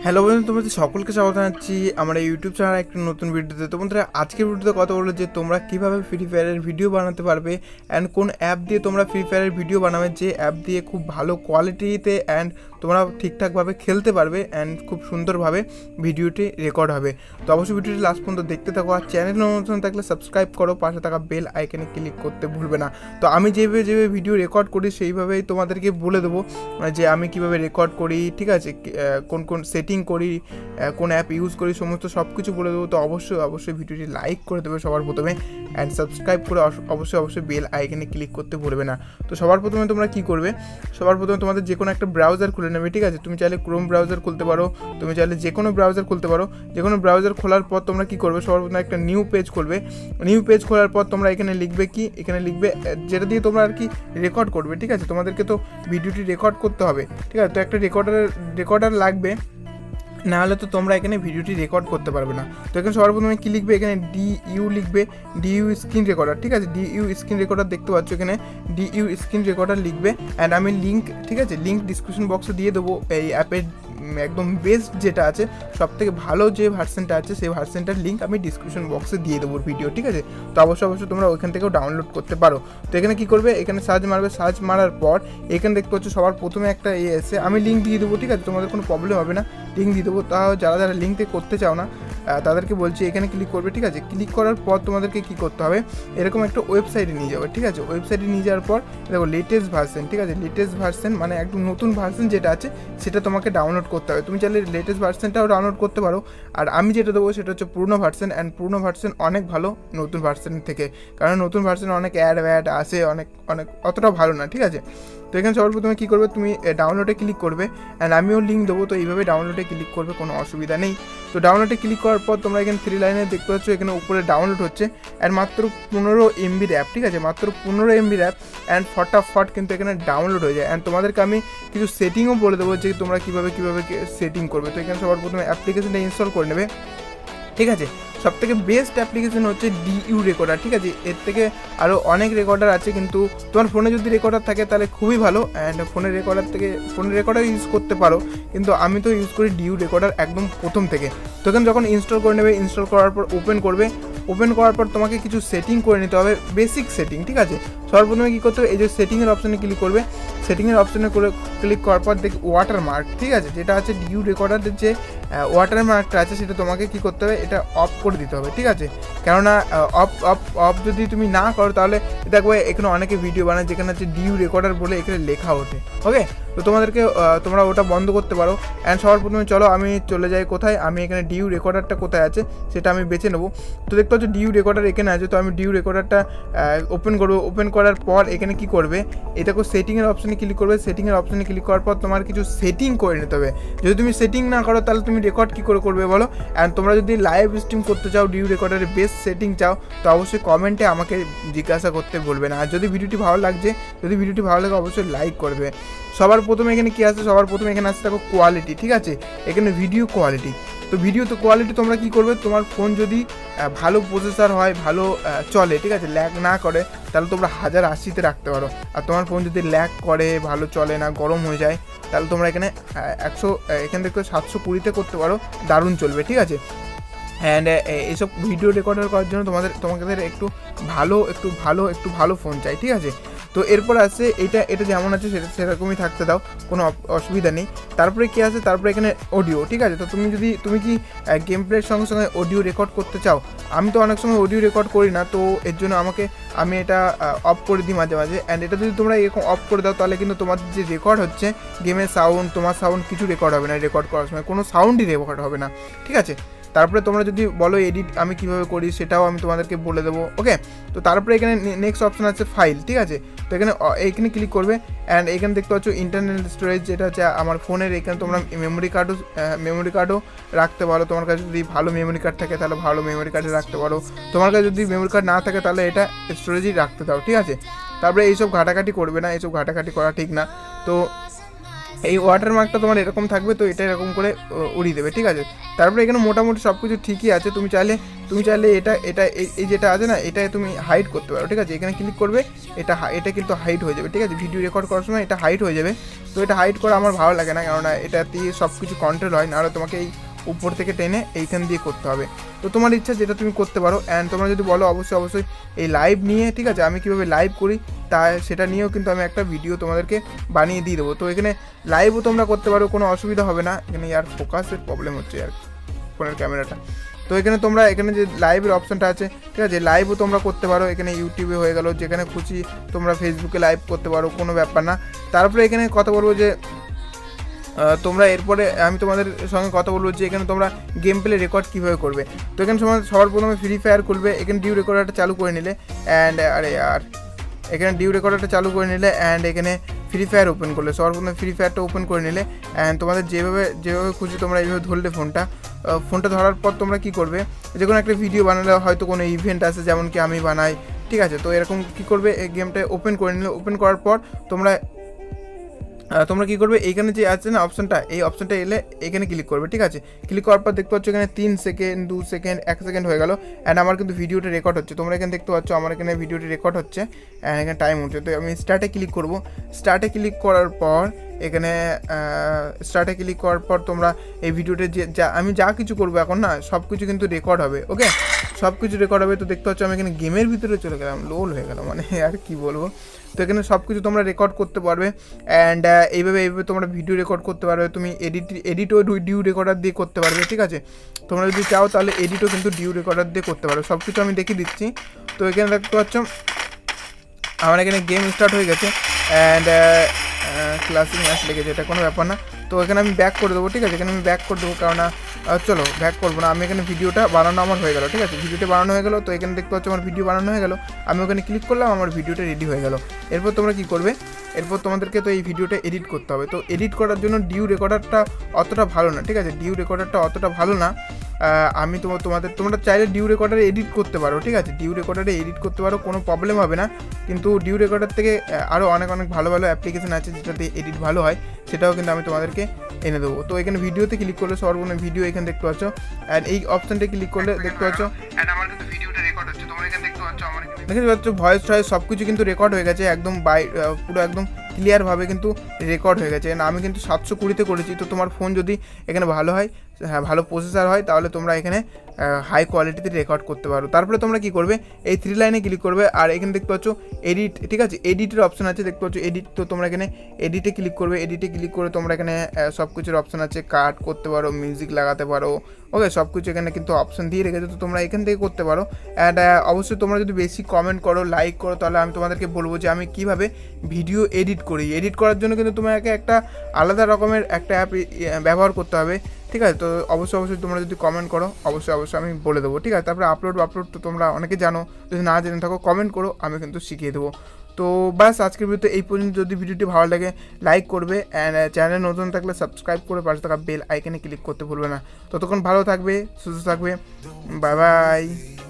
Hello বন্ধু, তোমাদের সকলকে স্বাগত জানাচ্ছি আমার ইউটিউব চ্যানেল একটা নতুন ভিডিওতে। তো বন্ধুরা, আজকের ভিডিওতে কথা বলবো যে তোমরা কীভাবে ফ্রি ফায়ারের ভিডিও বানাতে পারবে অ্যান্ড কোন অ্যাপ দিয়ে তোমরা ফ্রি ফায়ারের ভিডিও বানাবে, যে অ্যাপ দিয়ে খুব ভালো কোয়ালিটিতে অ্যান্ড তোমরা ঠিকঠাকভাবে খেলতে পারবে অ্যান্ড খুব সুন্দরভাবে ভিডিওটি রেকর্ড হবে। তো অবশ্যই ভিডিওটি লাস্ট পর্যন্ত দেখতে থাকো, আর চ্যানেল নতুন থাকলে সাবস্ক্রাইব করো, পাশে থাকা বেল আইকনে ক্লিক করতে ভুলবে না। তো আমি যেভাবে ভিডিও রেকর্ড করি সেইভাবেই তোমাদেরকে বলে দেবো যে আমি কীভাবে রেকর্ড করি, ঠিক আছে, কোন কোন সেটিং করি, কোন অ্যাপ ইউজ করি, সমস্ত সব কিছু বলে দেবো। তো অবশ্যই ভিডিওটি লাইক করে দেবে সবার প্রথমে, অ্যান্ড সাবস্ক্রাইব করে অবশ্যই বেল আইকনে ক্লিক করতে ভুলবে না। তো সবার প্রথমে তোমরা কী করবে, সবার প্রথমে তোমাদের যে কোনো একটা ব্রাউজার খুলে নেবে, ঠিক আছে। তুমি চাইলে ক্রোম ব্রাউজার খুলতে পারো, তুমি চাইলে যে কোনো ব্রাউজার খুলতে পারো। যে কোনো ব্রাউজার খোলার পর তোমরা কী করবে, সবার প্রথমে একটা নিউ পেজ খুলবে। নিউ পেজ খোলার পর তোমরা এখানে লিখবে কি, এখানে লিখবে যেটা দিয়ে তোমরা আর কি রেকর্ড করবে, ঠিক আছে। তোমাদেরকে তো ভিডিওটি রেকর্ড করতে হবে, ঠিক আছে। তো একটা রেকর্ডার লাগবে, না হলে তো তোমরা এখানে ভিডিওটি রেকর্ড করতে পারবে না। তো এখানে সবার প্রথমে কী লিখবে, এখানে ডিইউ লিখবে, ডিইউ স্ক্রিন রেকর্ডার, ঠিক আছে। ডিইউ স্ক্রিন রেকর্ডার দেখতে পাচ্ছ, এখানে ডিইউ স্ক্রিন রেকর্ডার লিখবে। অ্যান্ড আমি লিঙ্ক, ঠিক আছে, লিঙ্ক ডিসক্রিপশন বক্সে দিয়ে দেবো। এই অ্যাপের একদম বেস্ট যেটা আছে, সবথেকে ভালো যে ভার্সনটা আছে, সেই ভার্সনটার লিঙ্ক আমি ডিসক্রিপশন বক্সে দিয়ে দেবো ভিডিও, ঠিক আছে। তো অবশ্যই তোমরা ওইখান থেকেও ডাউনলোড করতে পারো। তো এখানে কী করবে, এখানে সার্চ মারবে, সার্চ মারার পর এখানে দেখতে পাচ্ছ সবার প্রথমে একটা এসে, আমি লিঙ্ক দিয়ে দেবো, ঠিক আছে। তোমাদের কোনো প্রবলেম হবে না, লিঙ্ক দিয়ে দেবো। তাও যারা লিঙ্কতে করতে চাও না তাদেরকে বলছি এখানে ক্লিক করবে, ঠিক আছে। ক্লিক করার পর তোমাদেরকে কী করতে হবে, এরকম একটা ওয়েবসাইটে নিয়ে যাবে, ঠিক আছে। ওয়েবসাইটে নিয়ে যাওয়ার পর দেখো লেটেস্ট ভার্সন, ঠিক আছে। লেটেস্ট ভার্সন মানে একদম নতুন ভার্সন যেটা আছে সেটা তোমাকে ডাউনলোড করতে হবে। তুমি চাইলে লেটেস্ট ভার্সনটাও ডাউনলোড করতে পারো, আর আমি যেটা দেবো সেটা হচ্ছে পুরনো ভার্সন। অ্যান্ড পুরনো ভার্সন অনেক ভালো নতুন ভার্সনের থেকে, কারণ নতুন ভার্সনে অনেক অ্যাড আসে, অনেক অতটা ভালো না, ঠিক আছে। তো এখানে সবার প্রথমে কী করবে, তুমি ডাউনলোডে ক্লিক করবে, অ্যান্ড আমিও লিঙ্ক দেবো। তো এইভাবে ডাউনলোডে ক্লিক করবে, কোনো অসুবিধা নেই। তো ডাউনলোডে ক্লিক করার পর তোমরা এখানে 3 লাইনে দেখতে পাচ্ছ, এখানে উপরে ডাউনলোড হচ্ছে। অ্যান্ড মাত্র 15 MBর অ্যাপ, ঠিক আছে, মাত্র 15 MBর অ্যাপ। অ্যান্ড ফটাফট কিন্তু এখানে ডাউনলোড হয়ে যায়। অ্যান্ড তোমাদেরকে আমি কিছু সেটিংও বলে দেবো যে তোমরা কীভাবে সেটিং করবে। তো এখানে সবার প্রথমে অ্যাপ্লিকেশনটা ইনস্টল করে নেবে, ঠিক আছে। সবথেকে বেস্ট অ্যাপ্লিকেশন হচ্ছে ডিইউ রেকর্ডার, ঠিক আছে। এর থেকে আরও অনেক রেকর্ডার আছে, কিন্তু তোমার ফোনে যদি রেকর্ডার থাকে তাহলে খুবই ভালো। অ্যান্ড ফোনের রেকর্ডার ইউজ করতে পারো, কিন্তু আমি তো ইউজ করি ডিইউ রেকর্ডার একদম প্রথম থেকে। তো এখানে যখন ইনস্টল করে নেবে, ইনস্টল করার পর ওপেন করবে। ওপেন করার পর তোমাকে কিছু সেটিং করে নিতে হবে, বেসিক সেটিং, ঠিক আছে। সর্বপ্রথমে কী করতে হবে, এই যে সেটিংয়ের অপশানে ক্লিক করবে। সেটিংয়ের অপশানে ক্লিক করার পর দেখি ওয়াটারমার্ক, ঠিক আছে, যেটা আছে ডিইউ রেকর্ডারের যে ওয়াটারমার্কটা আছে সেটা তোমাকে কী করতে হবে, এটা অফ করে দিতে হবে, ঠিক আছে। কেননা অফ যদি তুমি না করো তাহলে দেখবে এখানে অনেকে ভিডিও বানায় যেখানে হচ্ছে ডিইউ রেকর্ডার বলে এখানে লেখা ওঠে, ওকে। তো তোমরা ওটা বন্ধ করতে পারো। অ্যান্ড সবার প্রথমে চলো আমি চলে যাই কোথায়, আমি এখানে ডিইউ রেকর্ডারটা কোথায় আছে সেটা আমি বেছে নেবো। তো দেখতে পাচ্ছ ডিইউ রেকর্ডার এখানে আছে। তো আমি ডিইউ রেকর্ডারটা ওপেন করবো। ওপেন করার পর এখানে কি করবে, এই দেখো সেটিংয়ের অপশানে ক্লিক করবে। সেটিংয়ের অপশানে ক্লিক করার পর তোমার কিছু সেটিং করে নিতে হবে। যদি তুমি সেটিং না করো তাহলে তুমি রেকর্ড কী করে করবে বলো। অ্যান্ড তোমরা যদি লাইভ স্ট্রিম করতে চাও, ডিইউ রেকর্ডারের বেস্ট সেটিং চাও, তো অবশ্যই কমেন্টে আমাকে জিজ্ঞাসা করতে বলবে না। আর যদি ভিডিওটি ভালো লাগে অবশ্যই লাইক করবে। সবার প্রথমে এখানে কী আছে, সবার প্রথমে এখানে আসছে দেখো কোয়ালিটি, ঠিক আছে। এখানে ভিডিও কোয়ালিটি। তো কোয়ালিটি তোমরা কী করবে, তোমার ফোন যদি ভালো প্রসেসর হয়, ভালো চলে, ঠিক আছে, ল্যাগ না করে, তাহলে তোমরা 1080-তে রাখতে পারো। আর তোমার ফোন যদি ল্যাগ করে, ভালো চলে না, গরম হয়ে যায়, তাহলে তোমরা এখানে এখানে দেখতে 720-তে করতে পারো, দারুণ চলবে, ঠিক আছে। অ্যান্ড এইসব ভিডিও রেকর্ডার করার জন্য তোমাদের একটু ভালো ফোন চাই, ঠিক আছে। তো এরপর আছে এটা যেমন আছে সেরকমই থাকতে দাও, কোনো অসুবিধা নেই। তারপরে কী আছে, তারপরে এখানে অডিও, ঠিক আছে। তো তুমি কি গেম প্লের সঙ্গে অডিও রেকর্ড করতে চাও। আমি তো অনেক সময় অডিও রেকর্ড করি না, তো এর জন্য আমি এটা অফ করে দিই মাঝে মাঝে। অ্যান্ড এটা যদি তোমরা এরকম অফ করে দাও তাহলে কিন্তু তোমার যে রেকর্ড হচ্ছে গেমের সাউন্ড, তোমার সাউন্ড কিছু রেকর্ড হবে না। রেকর্ড করার সময় কোনো সাউন্ডই রেকর্ড হবে না, ঠিক আছে। তারপরে তোমরা যদি বলো এডিট আমি কীভাবে করি সেটাও আমি তোমাদেরকে বলে দেবো, ওকে। তো তারপরে এখানে নেক্সট অপশান আছে ফাইল, ঠিক আছে। তো এইখানে ক্লিক করবে। অ্যান্ড এখানে দেখতে পাচ্ছ ইন্টারনাল স্টোরেজ, যেটা হচ্ছে আমার ফোনের। এখানে তোমরা মেমোরি কার্ডও রাখতে পারো। তোমার কাছে যদি ভালো মেমোরি কার্ড থাকে তাহলে ভালো মেমোরি কার্ডে রাখতে পারো। তোমার কাছে যদি মেমোরি কার্ড না থাকে তাহলে এটা স্টোরেজই রাখতে দাও, ঠিক আছে। তারপরে এইসব ঘাটাঘাটি করবে না, এইসব ঘাটাঘাটি করা ঠিক না। তো এই ওয়াটারমার্কটা তোমার এরকম থাকবে, তো এটা এরকম করে উড়িয়ে দেবে, ঠিক আছে। তারপরে এখানে মোটামুটি সব কিছু ঠিকই আছে। তুমি চাইলে এটা এই যেটা আছে না, এটা তুমি হাইড করতে পারো, ঠিক আছে। এখানে ক্লিক করবে, এটা কিন্তু হাইড হয়ে যাবে, ঠিক আছে। ভিডিও রেকর্ড করার সময় এটা হাইড হয়ে যাবে। তো এটা হাইড করা আমার ভালো লাগে না, কেননা এটা দিয়ে সব কিছু কন্ট্রোল হয়, নাহলে তোমাকে এই উপর থেকে টেনে এইখান দিয়ে করতে হবে। তো তোমার ইচ্ছা যেটা তুমি করতে পারো। অ্যান্ড তোমরা যদি বলো অবশ্যই এই লাইভ নিয়ে, ঠিক আছে, আমি কীভাবে লাইভ করি সেটা নিয়েও কিন্তু আমি একটা ভিডিও তোমাদেরকে বানিয়ে দিয়ে দেবো। তো এখানে লাইভও তোমরা করতে পারো, কোনো অসুবিধা হবে না। এখানে আর ফোকাসের প্রবলেম হচ্ছে আর ফোনের ক্যামেরাটা। তো এখানে যে লাইভের অপশানটা আছে, ঠিক আছে, লাইভও তোমরা করতে পারো। এখানে ইউটিউবে হয়ে গেলো, যেখানে খুশি তোমরা ফেসবুকে লাইভ করতে পারো, কোনো ব্যাপার না। তারপরে এখানে কথা বলবো যে তোমরা এরপরে আমি তোমাদের সঙ্গে কথা বলবো যে এখানে তোমরা গেম প্লে রেকর্ড কীভাবে করবে। তো এখানে সবার প্রথমে ফ্রি ফায়ার করবে, এখানে ডিউ রেকর্ডারটা চালু করে নিলে অ্যান্ড এখানে ডিউ রেকর্ডারটা চালু করে নিলে অ্যান্ড এখানে ফ্রি ফায়ার ওপেন করলে, সবার প্রথমে ফ্রি ফায়ারটা ওপেন করে নিলে অ্যান্ড তোমাদের যেভাবে খুশি তোমরা এইভাবে ধরলে ফোনটা ধরার পর তোমরা কী করবে, যে কোনো একটা ভিডিও বানালে হয়তো কোনো ইভেন্ট আছে, যেমন কি আমি বানাই, ঠিক আছে। তো এরকম কী করবে, এই গেমটা ওপেন করে নিলে, ওপেন করার পর তোমরা কী করবে, এইখানে যে আছে না অপশানটা, এই অপশানটা এলে এখানে ক্লিক করবে, ঠিক আছে। ক্লিক করার পর দেখতে পাচ্ছ এখানে 3 সেকেন্ড 2 সেকেন্ড 1 সেকেন্ড হয়ে গেল অ্যান্ড আমার কিন্তু ভিডিওটা রেকর্ড হচ্ছে। তোমরা এখানে দেখতে পাচ্ছ আমার এখানে ভিডিওটি রেকর্ড হচ্ছে অ্যান্ড এখানে টাইম হচ্ছে। তো আমি স্টার্টে ক্লিক করব। স্টার্টে ক্লিক করার পর তোমরা এই ভিডিওতে আমি যা কিছু করবো এখন না, সব কিছু কিন্তু রেকর্ড হবে, ওকে, সব কিছু রেকর্ড হবে। তো দেখতে পাচ্ছ আমি এখানে গেমের ভিতরে চলে গেলাম, লোল হয়ে গেল, মানে আর কি বলবো। তো এখানে সব কিছু তোমরা রেকর্ড করতে পারবে অ্যান্ড এইভাবে তোমরা ভিডিও রেকর্ড করতে পারবে। তুমি এডিটও ডিউ রেকর্ডার দিয়ে করতে পারবে, ঠিক আছে। তোমরা যদি চাও তাহলে এডিটও কিন্তু ডিউ রেকর্ডার দিয়ে করতে পারবে, সব কিছু আমি দেখিয়ে দিচ্ছি। তো এখানে দেখতে পাচ্ছ আমার এখানে গেম স্টার্ট হয়ে গেছে অ্যান্ড ক্লাসিক ম্যাচ লেগেছে, এটা কোনো ব্যাপার না। তো এখানে আমি ব্যাক করে দেবো, ঠিক আছে। এখানে আমি ব্যাক করে দেবো, কারণ চলো ব্যাক করবো না, আমি এখানে ভিডিওটা বানানো আমার হয়ে গেলো, ঠিক আছে। ভিডিওটা বানানো হয়ে গেলো। তো এখানে দেখতে পাচ্ছ আমার ভিডিও বানানো হয়ে গেলো, আমি ওখানে ক্লিক করলাম, আমার ভিডিওটা রেডি হয়ে গেলো। এরপর তোমরা কী করবে, এরপর তোমাদেরকে তো এই ভিডিওটা এডিট করতে হবে। তো এডিট করার জন্য ডিউ রেকর্ডারটা অতটা ভালো না, ঠিক আছে, ডিউ রেকর্ডারটা অতটা ভালো না। আমি তোমরা চাইলে ডিউ রেকর্ডারে এডিট করতে পারো, ঠিক আছে, ডিউ রেকর্ডারে এডিট করতে পারো, কোনো প্রবলেম হবে না। কিন্তু ডিউ রেকর্ডার থেকে আরও অনেক ভালো অ্যাপ্লিকেশন আছে যেটাতে এডিট ভালো হয়, সেটাও কিন্তু আমি তোমাদেরকে এনে দেবো। তো এখানে ভিডিওতে ক্লিক করলে সর্বপ্রথম ভিডিও এখানে দেখতে পাচ্ছ অ্যান্ড এই অপশানটা ক্লিক করলে দেখতে পাচ্ছ অ্যান্ড আমার কিন্তু ভিডিওটা রেকর্ড হচ্ছে। তোমরা এখানে দেখতে পাচ্ছ ভয়েস সব কিছু কিন্তু রেকর্ড হয়ে গেছে, একদম পুরো একদম ক্লিয়ারভাবে কিন্তু রেকর্ড হয়ে গেছে। আমি কিন্তু 720-তে করেছি। তো তোমার ফোন যদি এখানে ভালো হয়, হ্যাঁ, ভালো প্রসেসর হয়, তাহলে তোমরা এখানে হাই কোয়ালিটিতে রেকর্ড করতে পারো। তারপরে তোমরা কি করবে, এই 3 লাইনে ক্লিক করবে আর এখানে দেখতে পাচ্ছ এডিট, ঠিক আছে, এডিটের অপশন আছে, দেখতে পাচ্ছ এডিট। তো তোমরা এখানে এডিটে ক্লিক করবে। এডিটে ক্লিক করে তোমরা এখানে সব কিছুর অপশন আছে, কাট করতে পারো, মিউজিক লাগাতে পারো, ওকে, সব কিছু এখানে কিন্তু অপশন দিয়ে রেখেছে। তো তোমরা এখান থেকে করতে পারো অ্যান্ড অবশ্যই তোমরা যদি বেশি কমেন্ট করো, লাইক করো, তাহলে আমি তোমাদেরকে বলবো যে আমি কীভাবে ভিডিও এডিট করি। এডিট করার জন্য কিন্তু তোমাকে একটা আলাদা রকমের একটা অ্যাপ ব্যবহার করতে হবে, ঠিক আছে। তো অবশ্যই তোমরা যদি কমেন্ট করো, অবশ্যই আমি বলে দেবো, ঠিক আছে। তারপরে আপলোড তো তোমরা অনেকে জানো, যদি না জেনে থাকো কমেন্ট করো, আমি কিন্তু শিখিয়ে দেবো। তো বাস আজকের ভিডিওতে এই পর্যন্ত। যদি ভিডিওটি ভালো লাগে লাইক করবে অ্যান্ড চ্যানেল নতুন থাকলে সাবস্ক্রাইব করে পাশে থাকা বেল আইকনে ক্লিক করতে ভুলবে না। ততক্ষণ ভালো থাকবে, সুস্থ থাকবে, বাই বাই।